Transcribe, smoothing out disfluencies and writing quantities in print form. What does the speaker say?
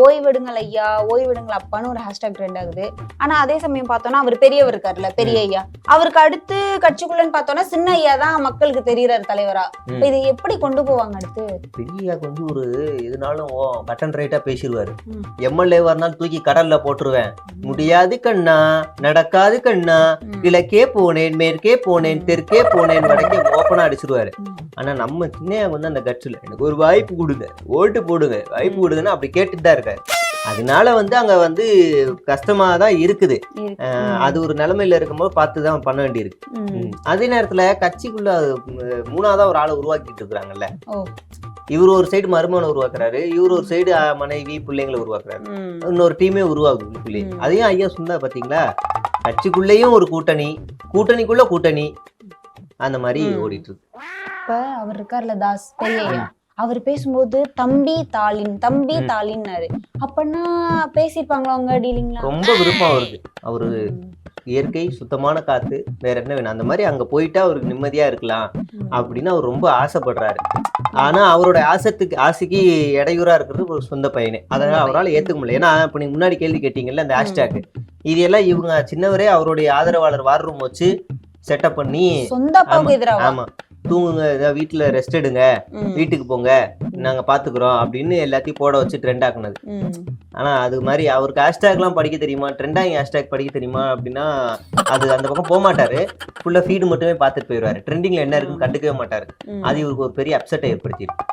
ஓய்வெடுங்கள் ஐயா ஓய்வெடுங்கள் அப்பான்னு ஒரு ஹேஷ்டாக் ட்ரெண்ட் ஆகுது. ஆனா அதே சமயம் பார்த்தோம்னா அவர் பெரியவர் இருக்காருல்ல, பெரிய ஐயா, அவருக்கு அடுத்து கட்சிக்குள்ளன்னு பார்த்தோம்னா சின்ன ஐயா தான் மக்களுக்கு தெரியறாரு தலைவரா. இப்ப இதை எப்படி கொண்டு போவாங்க அடுத்து? பெரியாக்கு வந்து ஒரு எதுனாலும் கட்டன் ரைட்டா பேசிடுவாரு. எம்எல்ஏவா இருந்தாலும் தூக்கி கடல்ல போட்டுருவேன், முடியாது கண்ணா நடக்காது கண்ணா, கிழக்கே போனேன் மேற்கே போனேன் தெற்கே போனேன் வடக்கே ஓப்பனா அடிச்சிருவாரு. ஆனா நம்ம சின்ன வந்து அந்த கட்சியில எனக்கு ஒரு வாய்ப்பு கொடுங்க, ஓட்டு போடுங்க, வாய்ப்பு கொடுங்கன்னா அப்படி கேட்டுட்டு தான் இருக்காரு. அதனால வந்து அங்க வந்து கஷ்டமா தான் இருக்குது. அது ஒரு நிலைமையில இருக்கும்போது பார்த்துதான் பண்ண வேண்டியிருக்கு. அதே நேரத்துல கட்சிக்குள்ள மூணாவதா ஒரு ஆளை உருவாக்கிட்டு இருக்கிறாங்கல்ல. இவரு ஒரு சைடு மருமகனை உருவாக்குறாரு, இவரு ஒரு சைடு மனைவி பிள்ளைங்களை உருவாக்குறாரு, இன்னொரு டீமே உருவாக்குது. அதையும் ஐயா சொன்னா பாத்தீங்களா, கட்சிக்குள்ளேயும் ஒரு கூட்டணி, கூட்டணிக்குள்ள கூட்டணி, அந்த மாதிரி ஓடிட்டு இருக்கு. இப்ப அவர் இருக்காருல்ல தாஸ் பெரியய்யா, அவர் பேசும்போது தம்பி தாளின் தம்பி தாளின்னாரு. அப்பன்னா பேசிருப்பாங்களா அவங்க டீலிங்லாம்? ரொம்ப விருப்பம் அவருக்கு. அவரு இயற்கை சுத்தமான காத்து, வேற என்ன வேணும், அந்த மாதிரி அங்க போயிட்டா அவருக்கு நிம்மதியா இருக்கலாம் அப்படின்னு அவர் ரொம்ப ஆசைப்படுறாரு. ஆனா அவரோட ஆசைக்கு இடையூறா இருக்கிறது ஒரு சொந்த பையனே. அதனால அவரால் ஏத்துக்க முடியல. ஏன்னா இப்ப நீங்க முன்னாடி கேள்வி கேட்டீங்கல்ல அந்த ஹேஷ்டாக், இது எல்லாம் இவங்க சின்னவரே அவருடைய ஆதரவாளர் வார் ரூம் வச்சு செட்டப் பண்ணி, ஆமா தூங்குங்க, வீட்டுல ரெஸ்ட் எடுங்க, வீட்டுக்கு போங்க, நாங்க பாத்துக்கிறோம் அப்படின்னு எல்லாத்தையும் போட வச்சு ட்ரெண்ட் ஆக்குனது. ஆனா அது மாதிரி அவருக்கு ஹேஷ்டாக் எல்லாம் படிக்க தெரியுமா, ட்ரெண்டாகி ஹேஷ்டாக் படிக்க தெரியுமா அப்படின்னா அது அந்த பக்கம் போக மாட்டாரு. ஃபுல்லா ஃபீடு மட்டுமே பார்த்துட்டு போயிடுவாரு. ட்ரெண்டிங்ல என்ன இருக்குன்னு கண்டுக்கவே மாட்டாரு. அது இவருக்கு ஒரு பெரிய அப்செட்டை ஏற்படுத்தியிருக்கு.